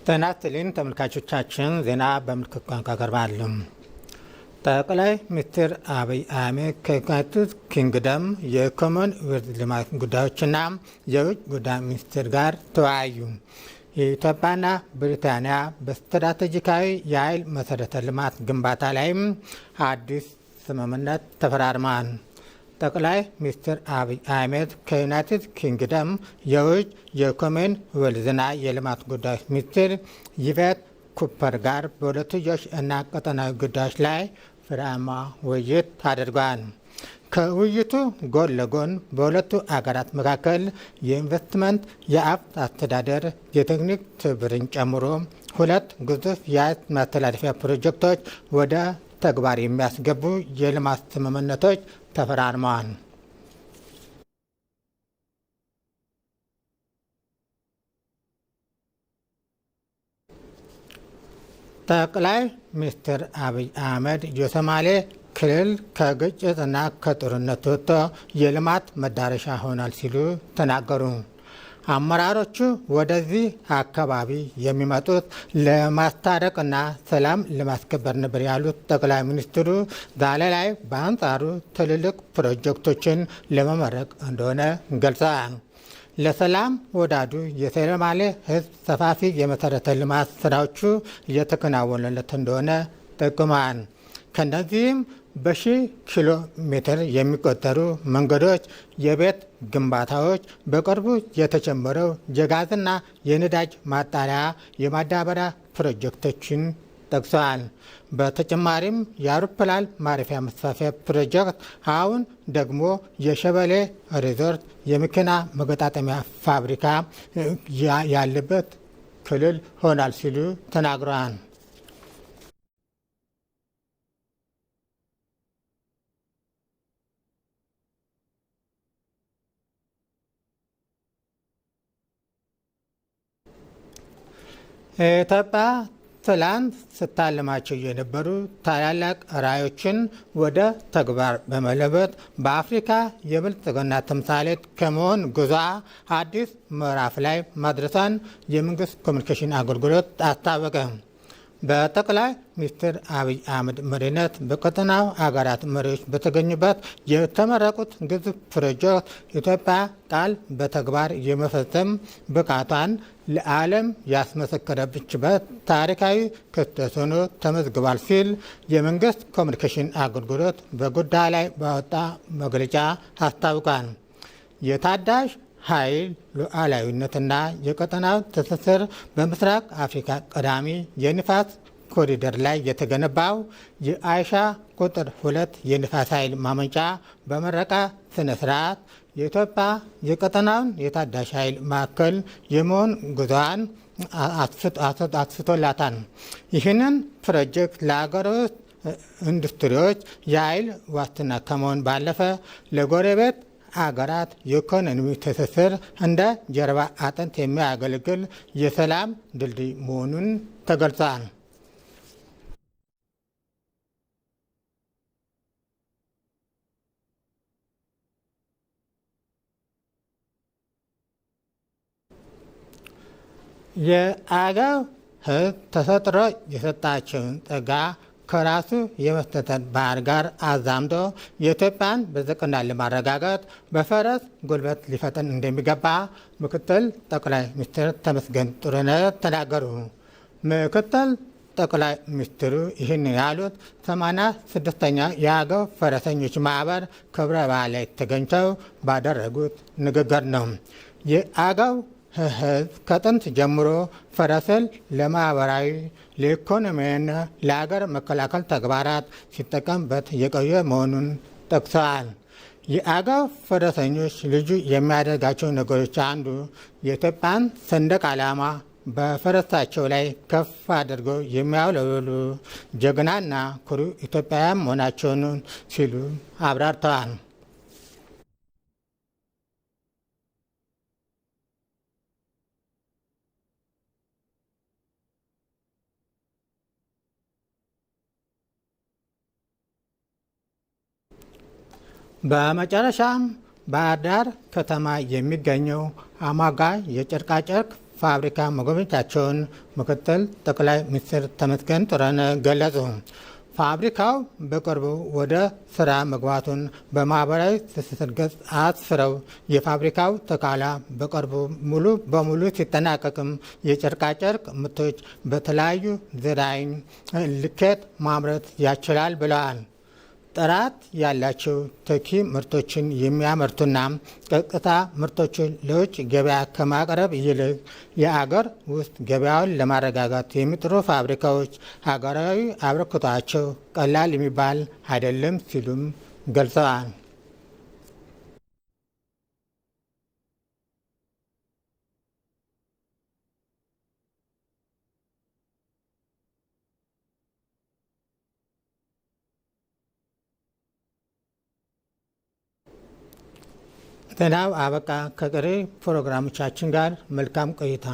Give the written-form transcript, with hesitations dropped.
ጤና ይስጥልኝ ተመልካቾቻችን፣ ዜና በምልክት ቋንቋ ቀርባሉ። ጠቅላይ ሚኒስትር አብይ አህመድ ከዩናይትድ ኪንግደም የኮመንዌልዝ ልማት ጉዳዮችና የውጭ ጉዳይ ሚኒስትር ጋር ተወያዩ። የኢትዮጵያና ብሪታንያ በስትራቴጂካዊ የኃይል መሰረተ ልማት ግንባታ ላይም አዲስ ስምምነት ተፈራርመዋል። ጠቅላይ ሚኒስትር አብይ አህመድ ከዩናይትድ ኪንግደም የውጭ የኮመንዌልዝና የልማት ጉዳዮች ሚኒስትር ይቬት ኩፐር ጋር በሁለትዮሽ እና ቀጠናዊ ጉዳዮች ላይ ፍሬያማ ውይይት አድርገዋል። ከውይይቱ ጎን ለጎን በሁለቱ አገራት መካከል የኢንቨስትመንት፣ የሀብት አስተዳደር፣ የቴክኒክ ትብብርን ጨምሮ ሁለት ግዙፍ የኃይል ማስተላለፊያ ፕሮጀክቶች ወደ ተግባር የሚያስገቡ የልማት ስምምነቶች ተፈራርመዋል። ጠቅላይ ሚኒስትር አብይ አህመድ የሶማሌ ክልል ከግጭትና ከጦርነት ወጥቶ የልማት መዳረሻ ሆኗል ሲሉ ተናገሩ። አመራሮቹ ወደዚህ አካባቢ የሚመጡት ለማስታረቅና ሰላም ለማስከበር ነበር ያሉት ጠቅላይ ሚኒስትሩ ዛሬ ላይ በአንጻሩ ትልልቅ ፕሮጀክቶችን ለመመረቅ እንደሆነ ገልጸዋል። ለሰላም ወዳዱ የሶማሌ ሕዝብ ሰፋፊ የመሰረተ ልማት ስራዎቹ እየተከናወኑለት እንደሆነ ጠቁመዋል። ከነዚህም በሺህ ኪሎ ሜትር የሚቆጠሩ መንገዶች፣ የቤት ግንባታዎች፣ በቅርቡ የተጀመረው የጋዝና የነዳጅ ማጣሪያ የማዳበሪያ ፕሮጀክቶችን ጠቅሰዋል። በተጨማሪም የአውሮፕላን ማረፊያ መስፋፊያ ፕሮጀክት፣ አሁን ደግሞ የሸበሌ ሪዞርት የመኪና መገጣጠሚያ ፋብሪካ ያለበት ክልል ሆናል ሲሉ ተናግረዋል። ኢትዮጵያ ትላንት ስታልማቸው የነበሩ ታላላቅ ራዕዮችን ወደ ተግባር በመለወጥ በአፍሪካ የብልጽግና ተምሳሌት ከመሆን ጉዟ አዲስ ምዕራፍ ላይ መድረሷን የመንግስት ኮሚኒኬሽን አገልግሎት አስታወቀ። በጠቅላይ ሚኒስትር አብይ አህመድ መሪነት በቀጠናው አገራት መሪዎች በተገኙበት የተመረቁት ግዙፍ ፕሮጀክት ኢትዮጵያ ቃል በተግባር የመፈጸም ብቃቷን ለዓለም ያስመሰከረችበት ታሪካዊ ክስተት ሆኖ ተመዝግቧል ሲል የመንግስት ኮሚኒኬሽን አገልግሎት በጉዳይ ላይ ባወጣ መግለጫ አስታውቋል። የታዳሽ ኃይል ሉዓላዊነትና የቀጠናው ትስስር በምስራቅ አፍሪካ ቀዳሚ የንፋስ ኮሪደር ላይ የተገነባው የአይሻ ቁጥር 2 የንፋስ ኃይል ማመንጫ በምረቃ ስነ ስርዓት የኢትዮጵያ የቀጠናውን የታዳሽ ኃይል ማዕከል የመሆን ጉዞዋን አስፍቶላታል። ይህንን ፕሮጀክት ለአገር ውስጥ ኢንዱስትሪዎች የኃይል ዋስትና ከመሆን ባለፈ ለጎረቤት አገራት የኢኮኖሚ ትስስር እንደ ጀርባ አጥንት የሚያገለግል የሰላም ድልድይ መሆኑን ተገልጿል። የአገው ሕዝብ ተፈጥሮ የሰጣቸውን ጸጋ ከራሱ የመስጠት ባህል ጋር አዛምዶ የኢትዮጵያን ብልጽግና ለማረጋገጥ በፈረስ ጉልበት ሊፈጥን እንደሚገባ ምክትል ጠቅላይ ሚኒስትር ተመስገን ጥሩነህ ተናገሩ። ምክትል ጠቅላይ ሚኒስትሩ ይህን ያሉት 86ኛ የአገው ፈረሰኞች ማህበር ክብረ በዓል ላይ ተገኝተው ባደረጉት ንግግር ነው። የአገው ሕዝብ ከጥንት ጀምሮ ፈረስን ለማህበራዊ፣ ለኢኮኖሚያዊና ለሀገር መከላከል ተግባራት ሲጠቀምበት የቆየ መሆኑን ጠቅሰዋል። የአገው ፈረሰኞች ልዩ የሚያደርጋቸው ነገሮች አንዱ የኢትዮጵያን ሰንደቅ ዓላማ በፈረሳቸው ላይ ከፍ አድርገው የሚያውለበልቡ ጀግናና ኩሩ ኢትዮጵያውያን መሆናቸውን ሲሉ አብራርተዋል። በመጨረሻም ባህር ዳር ከተማ የሚገኘው አማጋ የጨርቃጨርቅ ፋብሪካ መጎብኘታቸውን ምክትል ጠቅላይ ሚኒስትር ተመስገን ጥሩነህ ገለጹ። ፋብሪካው በቅርቡ ወደ ስራ መግባቱን በማህበራዊ ትስስር ገጽ አስፍረው የፋብሪካው ተካላ በቅርቡ ሙሉ በሙሉ ሲጠናቀቅም የጨርቃጨርቅ ምርቶች በተለያዩ ዲዛይን ልኬት ማምረት ያስችላል ብለዋል። ጥራት ያላቸው ተኪ ምርቶችን የሚያመርቱና ቀጥታ ምርቶችን ለውጭ ገበያ ከማቅረብ ይልቅ የአገር ውስጥ ገበያውን ለማረጋጋት የሚጥሩ ፋብሪካዎች ሀገራዊ አበርክቷቸው ቀላል የሚባል አይደለም ሲሉም ገልጸዋል። ዜናው አበቃ። ከቀሪ ፕሮግራሞቻችን ጋር መልካም ቆይታ